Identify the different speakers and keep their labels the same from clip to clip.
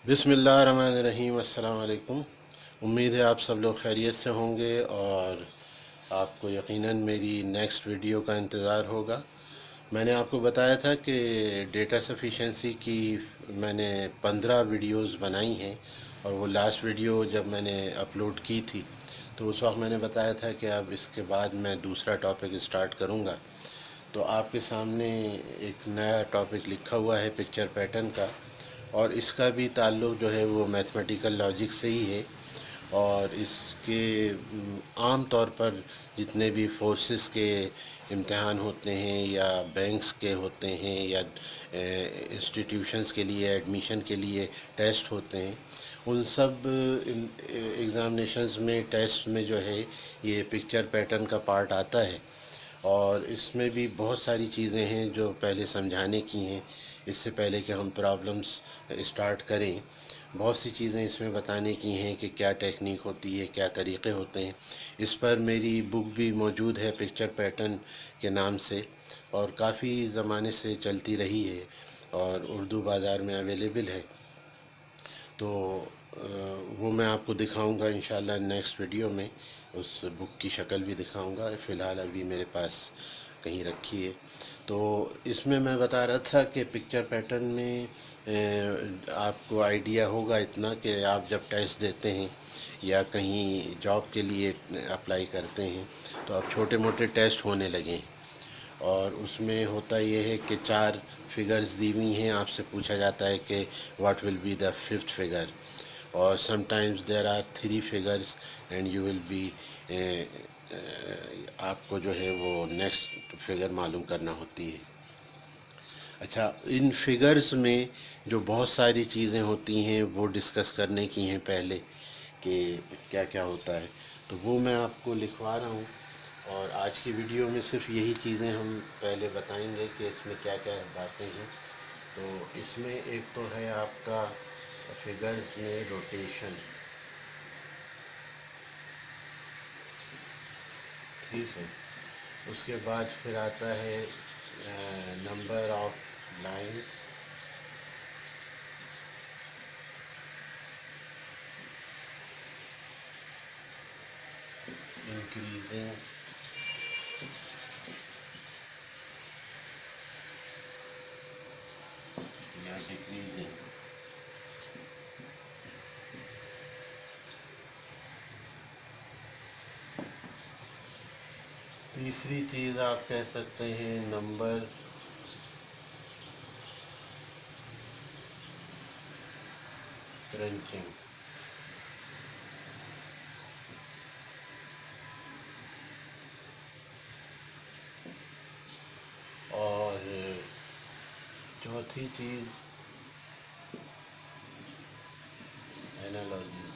Speaker 1: بسم اللہ الرحمن الرحیم۔ السلام علیکم۔ امید ہے آپ سب لوگ خیریت سے ہوں گے اور آپ کو یقیناً میری نیکسٹ ویڈیو کا انتظار ہوگا۔ میں نے آپ کو بتایا تھا کہ ڈیٹا سفیشنسی کی میں نے 15 ویڈیوز بنائی ہیں، اور وہ لاسٹ ویڈیو جب میں نے اپلوڈ کی تھی تو اس وقت میں نے بتایا تھا کہ اب اس کے بعد میں دوسرا ٹاپک اسٹارٹ کروں گا۔ تو آپ کے سامنے ایک نیا ٹاپک لکھا ہوا ہے پکچر پیٹرن کا، اور اس کا بھی تعلق جو ہے وہ میتھمیٹیکل لاجک سے ہی ہے۔ اور اس کے عام طور پر جتنے بھی فورسز کے امتحان ہوتے ہیں یا بینکس کے ہوتے ہیں یا انسٹیٹیوشنز کے لیے ایڈمیشن کے لیے ٹیسٹ ہوتے ہیں، ان سب ایگزامینیشنز میں ٹیسٹ میں جو ہے یہ پکچر پیٹرن کا پارٹ آتا ہے۔ اور اس میں بھی بہت ساری چیزیں ہیں جو پہلے سمجھانے کی ہیں، اس سے پہلے کہ ہم پرابلمس اسٹارٹ کریں۔ بہت سی چیزیں اس میں بتانے کی ہیں کہ کیا ٹیکنیک ہوتی ہے، کیا طریقے ہوتے ہیں۔ اس پر میری بک بھی موجود ہے پکچر پیٹرن کے نام سے، اور کافی زمانے سے چلتی رہی ہے اور اردو بازار میں اویلیبل ہے۔ تو وہ میں آپ کو دکھاؤں گا انشاءاللہ نیکسٹ ویڈیو میں، اس بک کی شکل بھی دکھاؤں گا۔ فی الحال ابھی میرے پاس کہیں رکھی ہے۔ تو اس میں میں بتا رہا تھا کہ پکچر پیٹرن میں آپ کو آئیڈیا ہوگا اتنا کہ آپ جب ٹیسٹ دیتے ہیں یا کہیں جاب کے لیے اپلائی کرتے ہیں تو اب چھوٹے موٹے ٹیسٹ ہونے لگے ہیں، اور اس میں ہوتا یہ ہے کہ 4 فگرز دی ہوئی ہیں، آپ سے پوچھا جاتا ہے کہ what will be the 5th figure, اور some times there are 3 figures and you will be آپ کو جو ہے وہ نیکسٹ فگر معلوم کرنا ہوتی ہے۔ اچھا، ان فگرز میں جو بہت ساری چیزیں ہوتی ہیں وہ ڈسکس کرنے کی ہیں پہلے کہ کیا کیا ہوتا ہے، تو وہ میں آپ کو لکھوا رہا ہوں۔ اور آج کی ویڈیو میں صرف یہی چیزیں ہم پہلے بتائیں گے کہ اس میں کیا کیا باتیں ہیں۔ تو اس میں ایک تو ہے آپ کا فگرز میں روٹیشن، ٹھیک ہے۔ اس کے بعد پھر آتا ہے نمبر آف لائنس، انکریزنگ یا ڈیکریزنگ۔ تیسری چیز آپ کہہ سکتے ہیں نمبر کرنچنگ۔ اور چوتھی چیز اینالوجی،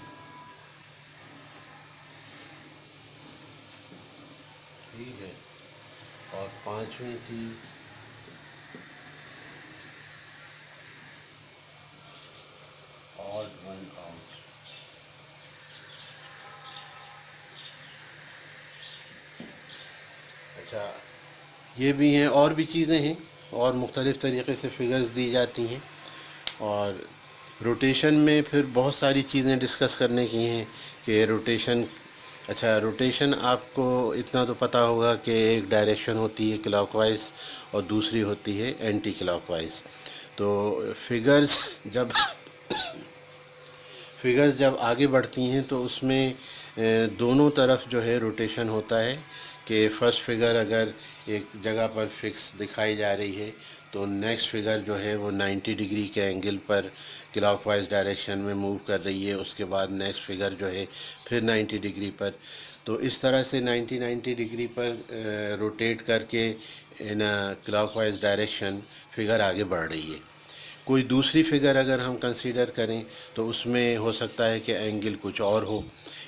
Speaker 1: ٹھیک ہے۔ اور پانچویں چیز آڈ ون آؤٹ۔ اچھا، یہ بھی ہیں، اور بھی چیزیں ہیں اور مختلف طریقے سے فگرز دی جاتی ہیں۔ اور روٹیشن میں پھر بہت ساری چیزیں ڈسکس کرنے کی ہیں کہ روٹیشن، اچھا روٹیشن آپ کو اتنا تو پتہ ہوگا کہ ایک ڈائریکشن ہوتی ہے کلاک وائز اور دوسری ہوتی ہے اینٹی کلاک وائز۔ تو فگرز جب فگرز جب آگے بڑھتی ہیں تو اس میں دونوں طرف جو ہے روٹیشن ہوتا ہے کہ فرسٹ فگر اگر ایک جگہ پر فکس دکھائی جا رہی ہے تو نیکسٹ فگر جو ہے وہ 90 ڈگری کے اینگل پر کلاک وائز ڈائریکشن میں موو کر رہی ہے، اس کے بعد نیکسٹ فگر جو ہے پھر 90 ڈگری پر۔ تو اس طرح سے 90 ڈگری پر روٹیٹ کر کے ان کلاک وائز ڈائریکشن فگر آگے بڑھ رہی ہے۔ کوئی دوسری فگر اگر ہم کنسیڈر کریں تو اس میں ہو سکتا ہے کہ اینگل کچھ اور ہو،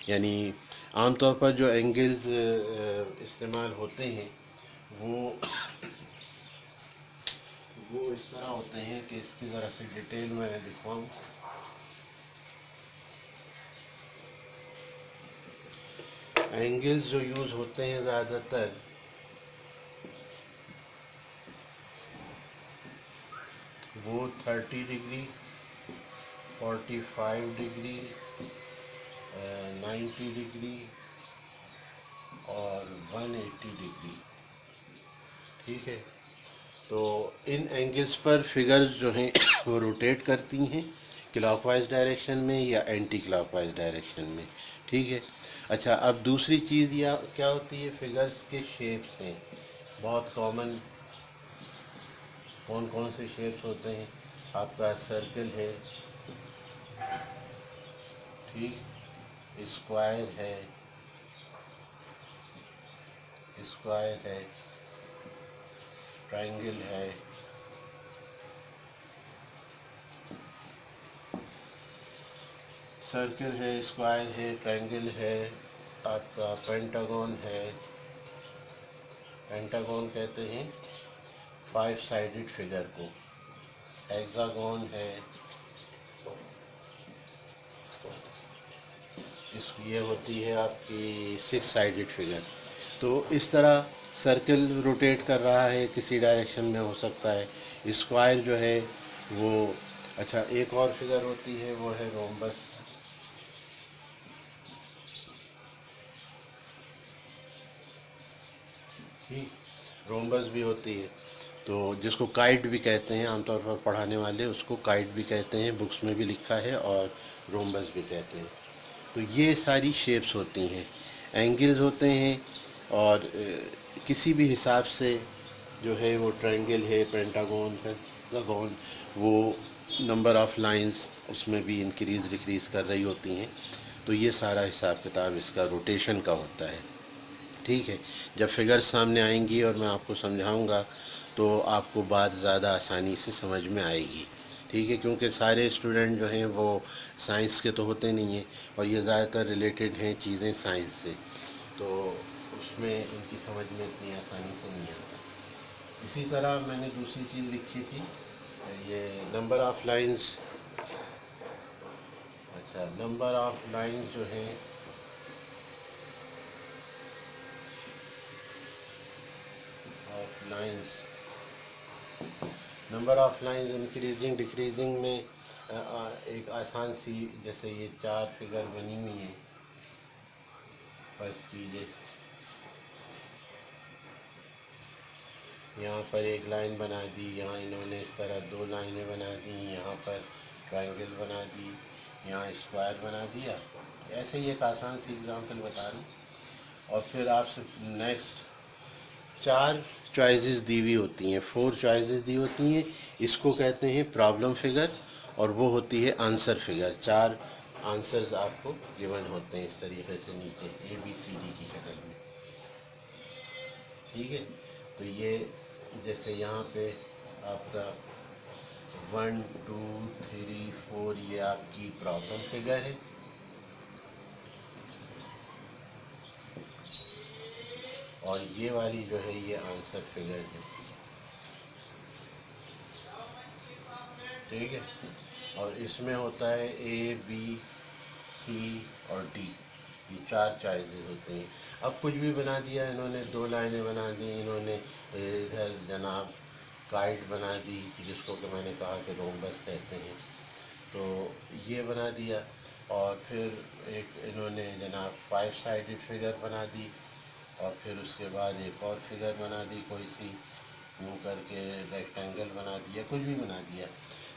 Speaker 1: یعنی عام طور پر جو اینگلز استعمال ہوتے ہیں وہ اس طرح ہوتے ہیں کہ اس کی ذرا سے ڈیٹیل میں لکھواؤں۔ اینگلز جو یوز ہوتے ہیں زیادہ تر وہ 30 ڈگری 45 ڈگری، 90 ڈگری اور 180 ڈگری، ٹھیک ہے۔ تو ان اینگلز پر فگرز جو ہیں وہ روٹیٹ کرتی ہیں کلاک وائز ڈائریکشن میں یا اینٹی کلاک وائز ڈائریکشن میں، ٹھیک ہے۔ اچھا، اب دوسری چیز کیا ہوتی ہے، فگرز کے شیپس ہیں بہت کامن۔ کون کون سے شیپس ہوتے ہیں؟ آپ کا سرکل ہے، ٹھیک، اسکوائر ہے، ٹرائنگل ہے، سرکل ہے، اسکوائر ہے، ٹرائنگل ہے، آپ کا پینٹاگون ہے۔ پینٹاگون کہتے ہیں 5 سائیڈڈ فگر کو۔ ہیگزاگون ہے، یہ ہوتی ہے آپ کی 6 سائیڈڈ فگر۔ تو اس طرح سرکل روٹیٹ کر رہا ہے، کسی ڈائریکشن میں ہو سکتا ہے۔ اسکوائر جو ہے وہ، اچھا ایک اور فگر ہوتی ہے وہ ہے رومبس، رومبس بھی ہوتی ہے، تو جس کو کائٹ بھی کہتے ہیں، عام طور پر پڑھانے والے اس کو کائٹ بھی کہتے ہیں، بکس میں بھی لکھا ہے، اور رومبس بھی کہتے ہیں۔ تو یہ ساری شیپس ہوتی ہیں، اینگلز ہوتے ہیں، اور کسی بھی حساب سے جو ہے وہ ٹرائنگل ہے، پینٹاگون، پینٹاگون، وہ نمبر آف لائنز اس میں بھی انکریز ڈکریز کر رہی ہوتی ہیں۔ تو یہ سارا حساب کتاب اس کا روٹیشن کا ہوتا ہے، ٹھیک ہے۔ جب فگرز سامنے آئیں گی اور میں آپ کو سمجھاؤں گا تو آپ کو بات زیادہ آسانی سے سمجھ میں آئے گی، ٹھیک ہے، کیونکہ سارے اسٹوڈنٹ جو ہیں وہ سائنس کے تو ہوتے نہیں ہیں، اور یہ زیادہ تر ریلیٹڈ ہیں چیزیں سائنس سے، تو اس میں ان کی سمجھ میں اتنی آسانی سے نہیں آتا۔ اسی طرح میں نے دوسری چیز لکھی تھی، یہ نمبر آف لائنز، اچھا نمبر آف لائنز جو ہیں number of lines increasing decreasing میں ایک آسان سی، جیسے یہ 4 فگر بنی ہوئی ہیں، فرض کیجیے یہاں پر ایک لائن بنا دی، یہاں انہوں نے اس طرح 2 لائنیں بنا دی، یہاں پر ٹرائنگل بنا دی، یہاں اسکوائر بنا دیا، ایسے ہی ایک آسان سی اگزامپل بتا رہا ہوں۔ اور پھر آپ سے نیکسٹ 4 چوائسیز دی ہوئی ہوتی ہیں، 4 چوائسیز دی ہوتی ہیں، اس کو کہتے ہیں پرابلم فگر، اور وہ ہوتی ہے آنسر فگر۔ 4 آنسرز آپ کو گیون ہوتے ہیں اس طریقے سے نیچے ABCD کی شکل میں، ٹھیک ہے۔ تو یہ جیسے یہاں پہ آپ کا 1 2 3 4 یہ آپ کی پرابلم فگر ہے، اور یہ والی جو ہے یہ آنسر فگر ہے، ٹھیک ہے۔ اور اس میں ہوتا ہے ABC اور D، یہ 4 چوائسیز ہوتے ہیں۔ اب کچھ بھی بنا دیا انہوں نے، 2 لائنیں بنا دی انہوں نے، ادھر جناب کائٹ بنا دی، جس کو کہ میں نے کہا کہ رومبس کہتے ہیں، تو یہ بنا دیا، اور پھر ایک انہوں نے جناب 5 سائیڈڈ فگر بنا دی، اور پھر اس کے بعد ایک اور فگر بنا دی کوئی سی، یوں کر کے ریکٹینگل بنا دیا، کچھ بھی بنا دیا۔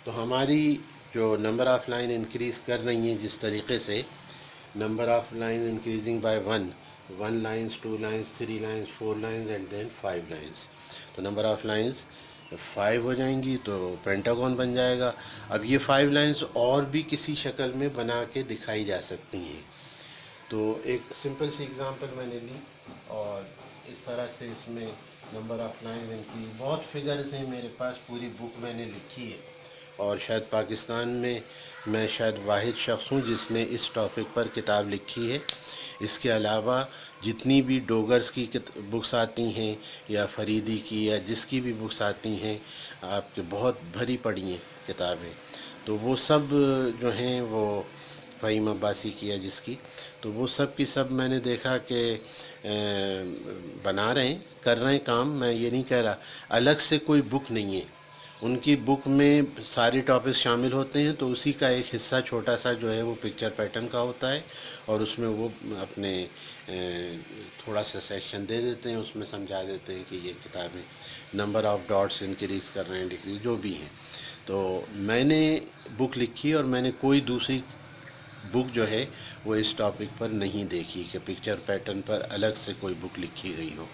Speaker 1: تو ہماری جو نمبر آف لائن انکریز کر رہی ہیں جس طریقے سے، number of line increasing by 1 lines, 2 lines, 3 lines, 4 lines and then 5 lines, تو نمبر آف لائنز 5 ہو جائیں گی تو پینٹاگون بن جائے گا۔ اب یہ 5 لائنز اور بھی کسی شکل میں بنا کے دکھائی جا سکتی ہیں، تو ایک سمپل سی اگزامپل میں نے لی، اور اس طرح سے اس میں نمبر آف لائنز ان کی بہت فگرز ہیں میرے پاس، پوری بک میں نے لکھی ہے، اور شاید پاکستان میں شاید واحد شخص ہوں جس نے اس ٹاپک پر کتاب لکھی ہے۔ اس کے علاوہ جتنی بھی ڈوگرز کی بکس آتی ہیں، یا فریدی کی، یا جس کی بھی بکس آتی ہیں آپ کے، بہت بھری پڑی ہیں کتابیں، تو وہ سب جو ہیں وہ فہیم عباسی کی ہے جس کی، تو وہ سب کی سب میں نے دیکھا کہ بنا رہے ہیں، کر رہے ہیں کام، میں یہ نہیں کہہ رہا، الگ سے کوئی بک نہیں ہے، ان کی بک میں سارے ٹاپک شامل ہوتے ہیں، تو اسی کا ایک حصہ چھوٹا سا جو ہے وہ پکچر پیٹرن کا ہوتا ہے، اور اس میں وہ اپنے تھوڑا سا سیکشن دے دیتے ہیں، اس میں سمجھا دیتے ہیں کہ یہ کتابیں نمبر آف ڈاٹس انکریز کر رہے ہیں، ڈکریز جو بھی ہیں۔ تو میں نے بک لکھی اور میں نے کوئی دوسری بک جو ہے وہ اس ٹاپک پر نہیں دیکھی کہ پکچر پیٹرن پر الگ سے کوئی بک لکھی گئی ہو۔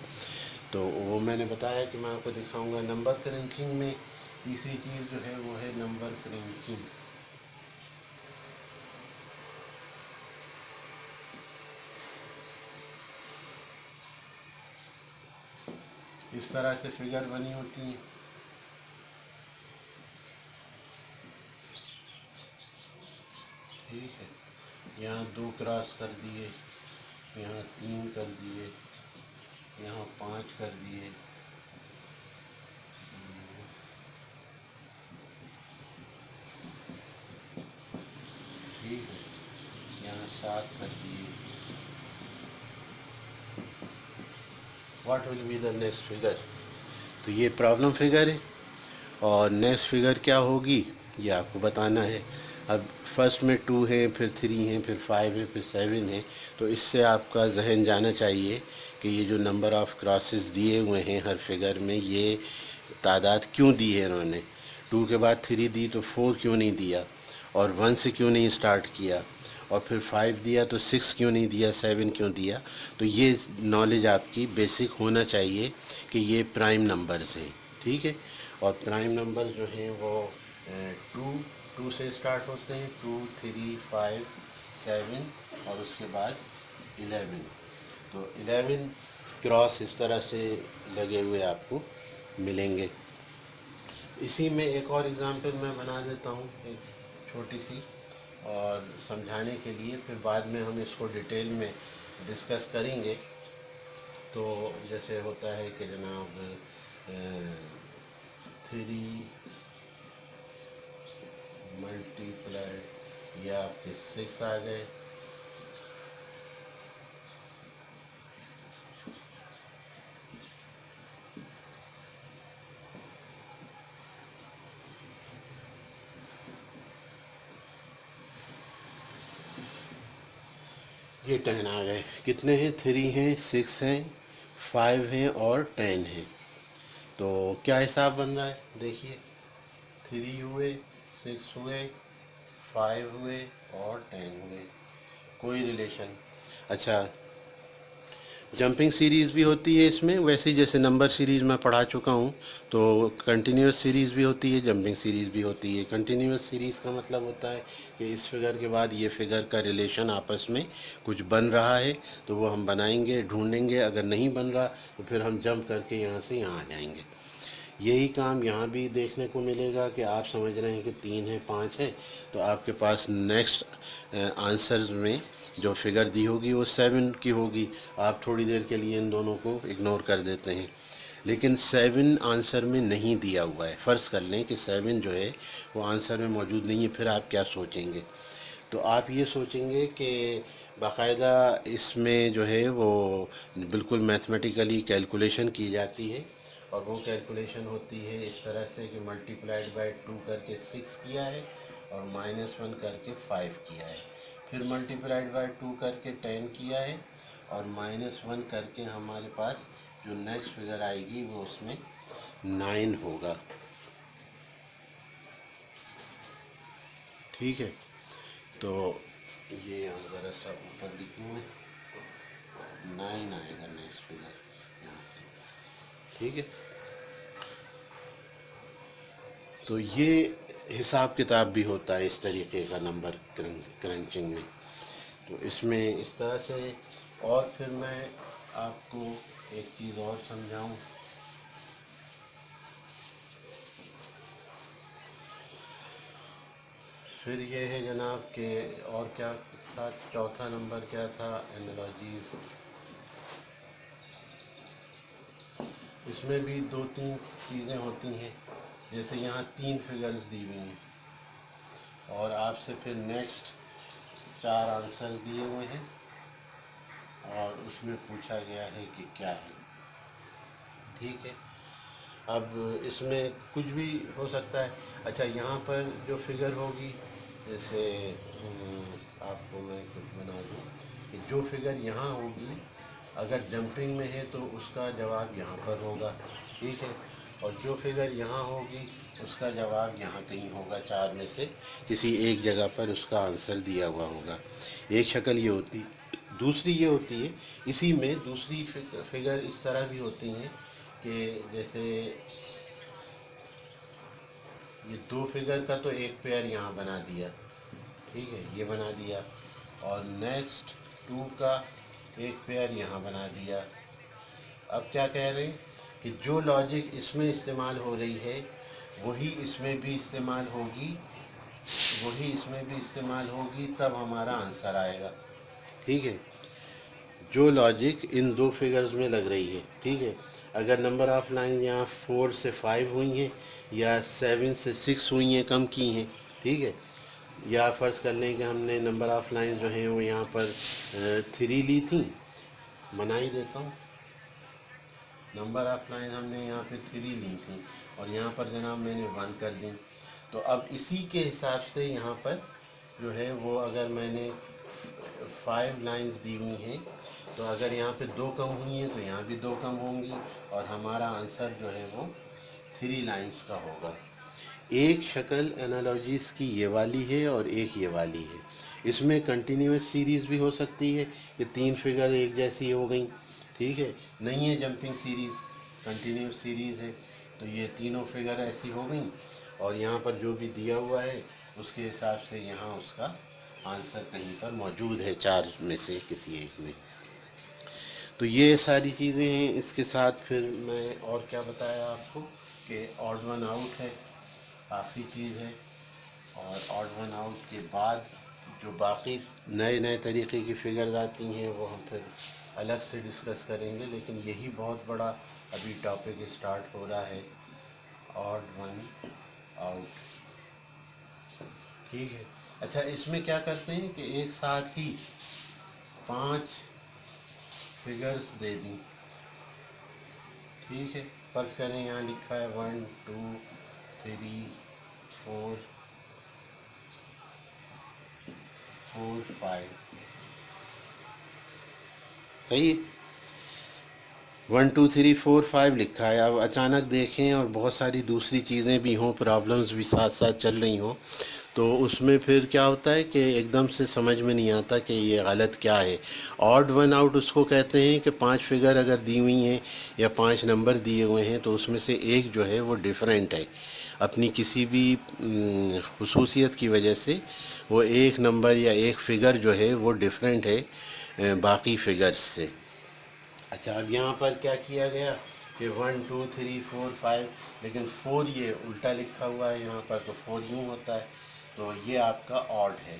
Speaker 1: تو وہ میں نے بتایا کہ میں آپ کو دکھاؤں گا۔ نمبر کرنچنگ میں تیسری چیز جو ہے وہ ہے نمبر کرنچنگ۔ اس طرح سے فگر بنی ہوتی ہیں، ٹھیک ہے۔ یہاں 2 کراس کر دیے، یہاں 3 کر دیے، یہاں 5 کر دیے، ٹھیک ہے، یہاں 7 کر دیے۔ What will be the next figure? تو یہ پرابلم فگر ہے، اور نیکسٹ فگر کیا ہوگی یہ آپ کو بتانا ہے۔ اب فرسٹ میں 2 ہے، پھر 3 ہے، پھر 5 ہے، پھر 7 ہے، تو اس سے آپ کا ذہن جانا چاہیے کہ یہ جو نمبر آف کراسز دیے ہوئے ہیں ہر فگر میں، یہ تعداد کیوں دی ہے انہوں نے۔ 2 کے بعد 3 دی تو 4 کیوں نہیں دیا، اور 1 سے کیوں نہیں اسٹارٹ کیا، اور پھر 5 دیا تو 6 کیوں نہیں دیا، 7 کیوں دیا۔ تو یہ نالج آپ کی بیسک ہونا چاہیے کہ یہ پرائم نمبرز ہیں، ٹھیک ہے۔ اور پرائم نمبر جو ہیں وہ 2 سے اسٹارٹ ہوتے ہیں، 2 3 5 7 اور اس کے بعد 11۔ تو 11 کراس اس طرح سے لگے ہوئے آپ کو ملیں گے۔ اسی میں ایک اور اگزامپل میں بنا دیتا ہوں، ایک چھوٹی سی، اور سمجھانے کے لیے، پھر بعد میں ہم اس کو ڈیٹیل میں ڈسکس کریں گے۔ تو جیسے ہوتا ہے کہ جناب 3 ملٹی پلائی، یہ آپ کے 6 آ گئے، یہ 10 آ گئے۔ کتنے ہیں؟ 3 ہیں، 6 ہیں، 5 ہیں اور 10 ہیں۔ تو کیا حساب بن رہا ہے دیکھیے، 3 ہوئے، 6 ہوئے، 5 ہوئے اور 10 ہوئے، کوئی ریلیشن۔ اچھا، جمپنگ سیریز بھی ہوتی ہے اس میں، ویسے جیسے نمبر سیریز میں پڑھا چکا ہوں، تو کنٹینیوس سیریز بھی ہوتی ہے، جمپنگ سیریز بھی ہوتی ہے۔ کنٹینیوس سیریز کا مطلب ہوتا ہے کہ اس فگر کے بعد یہ فگر کا ریلیشن آپس میں کچھ بن رہا ہے، تو وہ ہم بنائیں گے، ڈھونڈیں گے، اگر نہیں بن رہا تو پھر ہم جمپ کر کے یہاں سے یہاں آ جائیں گے۔ یہی کام یہاں بھی دیکھنے کو ملے گا کہ آپ سمجھ رہے ہیں کہ 3 ہے، 5 ہے، تو آپ کے پاس نیکسٹ آنسرز میں جو فگر دی ہوگی وہ 7 کی ہوگی۔ آپ تھوڑی دیر کے لیے ان دونوں کو اگنور کر دیتے ہیں، لیکن 7 آنسر میں نہیں دیا ہوا ہے۔ فرض کر لیں کہ 7 جو ہے وہ آنسر میں موجود نہیں ہے، پھر آپ کیا سوچیں گے؟ تو آپ یہ سوچیں گے کہ باقاعدہ اس میں جو ہے وہ بالکل میتھمیٹیکلی کیلکولیشن کی جاتی ہے، اور وہ کیلکولیشن ہوتی ہے اس طرح سے کہ ملٹی پلائڈ بائی 2 کر کے 6 کیا ہے، اور -1 کر کے 5 کیا ہے، پھر ملٹی پلائڈ بائی 2 کر کے 10 کیا ہے، اور -1 کر کے ہمارے پاس جو نیکسٹ فگر آئے گی وہ اس میں 9 ہوگا، ٹھیک ہے۔ تو یہ یہاں ذرا سا اوپر لکھوں میں 9 آئے گا نیکسٹ فگر یہاں سے، ٹھیک ہے۔ تو یہ حساب کتاب بھی ہوتا ہے اس طریقے کا نمبر کرنچنگ میں۔ تو اس میں اس طرح سے، اور پھر میں آپ کو ایک چیز اور سمجھاؤں۔ پھر یہ ہے جناب کہ اور کیا تھا، چوتھا نمبر کیا تھا، انالوجیز۔ اس میں بھی 2-3 چیزیں ہوتی ہیں، جیسے یہاں 3 فگرز دی ہوئی ہیں، اور آپ سے پھر نیکسٹ 4 آنسر دیے ہوئے ہیں، اور اس میں پوچھا گیا ہے کہ کیا ہے، ٹھیک ہے۔ اب اس میں کچھ بھی ہو سکتا ہے. اچھا یہاں پر جو فگر ہوگی، جیسے آپ کو میں کچھ بنا دوں کہ جو فگر یہاں ہوگی اگر جمپنگ میں ہے تو اس کا جواب یہاں پر ہوگا، ٹھیک ہے. اور جو فگر یہاں ہوگی اس کا جواب یہاں کہیں ہوگا، چار میں سے کسی ایک جگہ پر اس کا آنسر دیا ہوا ہوگا. ایک شکل یہ ہوتی. دوسری یہ ہوتی ہے، اسی میں دوسری فگر اس طرح بھی ہوتی ہیں کہ جیسے یہ دو فگر کا تو ایک پیئر یہاں بنا دیا، ٹھیک ہے، یہ بنا دیا. اور نیکسٹ 2 کا ایک پیئر یہاں بنا دیا. اب کیا کہہ رہے ہیں کہ جو لاجک اس میں استعمال ہو رہی ہے وہی اس میں بھی استعمال ہوگی، وہی اس میں بھی استعمال ہوگی، تب ہمارا آنسر آئے گا، ٹھیک ہے. جو لاجک ان دو فگرز میں لگ رہی ہے، ٹھیک ہے. اگر نمبر آف لائن یہاں 4 سے 5 ہوئی ہیں یا 7 سے 6 ہوئی ہیں، کم کی ہیں، ٹھیک ہے. یا فرض کر لیں کہ ہم نے نمبر آف لائن جو ہیں وہ یہاں پر 3 لی تھیں. بنا ہی دیتا ہوں. نمبر آف لائن ہم نے یہاں پہ 3 لی تھیں اور یہاں پر جناب میں نے 1 کر دی. تو اب اسی کے حساب سے یہاں پر جو ہے وہ اگر میں نے 5 لائنز دی ہوئی ہیں تو اگر یہاں پہ 2 کم ہوئی ہیں تو یہاں بھی 2 کم ہوں گی اور ہمارا آنسر جو ہے وہ 3 لائنز کا ہوگا. ایک شکل انالوجیز کی یہ والی ہے اور ایک یہ والی ہے. اس میں کنٹینیوس سیریز بھی ہو سکتی ہے کہ 3 فگر ایک جیسی ہو گئیں، ٹھیک ہے. نہیں ہے جمپنگ سیریز، کنٹینیوس سیریز ہے تو یہ تینوں فگر ایسی ہو گئیں اور یہاں پر جو بھی دیا ہوا ہے اس کے حساب سے یہاں اس کا آنسر کہیں پر موجود ہے 4 میں سے کسی ایک میں. تو یہ ساری چیزیں ہیں. اس کے ساتھ پھر میں اور کیا بتایا آپ کو کہ آڈ ون آؤٹ ہے، آخری چیز ہے. اور آڈ ون آؤٹ کے بعد جو باقی نئے نئے طریقے کی فگرز آتی ہیں وہ ہم پھر الگ سے ڈسکس کریں گے. لیکن یہی بہت بڑا ابھی ٹاپک اسٹارٹ ہو رہا ہے، آڈ ون آؤٹ، ٹھیک ہے. اچھا اس میں کیا کرتے ہیں کہ ایک ساتھ ہی 5 فگرز دے دیں، ٹھیک ہے. فرض کریں یہاں لکھا ہے 1 2 3 4 5، صحیح ہے. 1 2 3 4 5 لکھا ہے. اب اچانک دیکھیں اور بہت ساری دوسری چیزیں بھی ہوں، پرابلمز بھی ساتھ ساتھ چل رہی ہوں، تو اس میں پھر کیا ہوتا ہے کہ ایک دم سے سمجھ میں نہیں آتا کہ یہ غلط کیا ہے. آڈ ون آؤٹ اس کو کہتے ہیں کہ 5 فگر اگر دی ہوئی ہیں یا 5 نمبر دیے ہوئے ہیں تو اس میں سے ایک جو ہے وہ ڈیفرنٹ ہے اپنی کسی بھی خصوصیت کی وجہ سے. وہ ایک نمبر یا ایک فگر جو ہے وہ ڈیفرنٹ ہے باقی فگرز سے. اچھا اب یہاں پر کیا کیا گیا کہ 1 2 3 4 5، لیکن 4 یہ الٹا لکھا ہوا ہے یہاں پر، تو 4 یوں ہوتا ہے، تو یہ آپ کا آڈ ہے،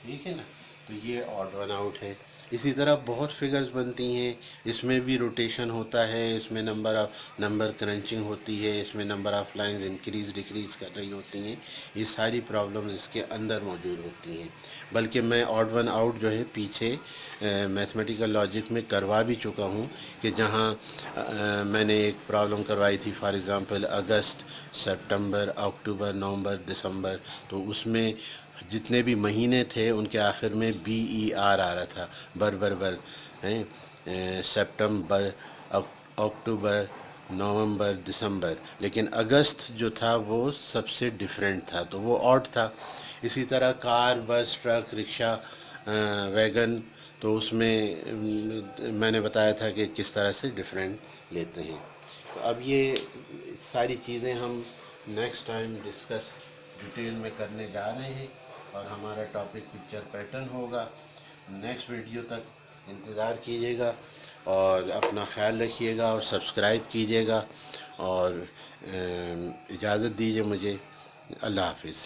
Speaker 1: ٹھیک ہے نا. تو یہ آڈ ون آؤٹ ہے. اسی طرح بہت فگرز بنتی ہیں، اس میں بھی روٹیشن ہوتا ہے، اس میں نمبر کرنچنگ ہوتی ہے، اس میں number of lines increase decrease کر رہی ہوتی ہیں. یہ ساری پرابلمز اس کے اندر موجود ہوتی ہیں. بلکہ میں آڈ ون آؤٹ جو ہے پیچھے میتھمیٹیکل لاجک میں کروا بھی چکا ہوں کہ جہاں میں نے ایک پرابلم کروائی تھی، فار ایگزامپل اگست، سپٹمبر، اکتوبر، نومبر، دسمبر، تو اس میں جتنے بھی مہینے تھے ان کے آخر میں BER آ رہا تھا، بر ہیں، سپٹمبر، اکتوبر، نومبر، دسمبر، لیکن اگست جو تھا وہ سب سے ڈیفرنٹ تھا تو وہ آڈ تھا. اسی طرح کار، بس، ٹرک، رکشہ، ویگن، تو اس میں نے بتایا تھا کہ کس طرح سے ڈیفرنٹ لیتے ہیں. تو اب یہ ساری چیزیں ہم نیکسٹ ٹائم ڈسکس ڈیٹیل میں کرنے جا رہے ہیں اور ہمارا ٹاپک پکچر پیٹرن ہوگا. نیکسٹ ویڈیو تک انتظار کیجیے گا اور اپنا خیال رکھیے گا اور سبسکرائب کیجیے گا اور اجازت دیجیے مجھے. اللہ حافظ.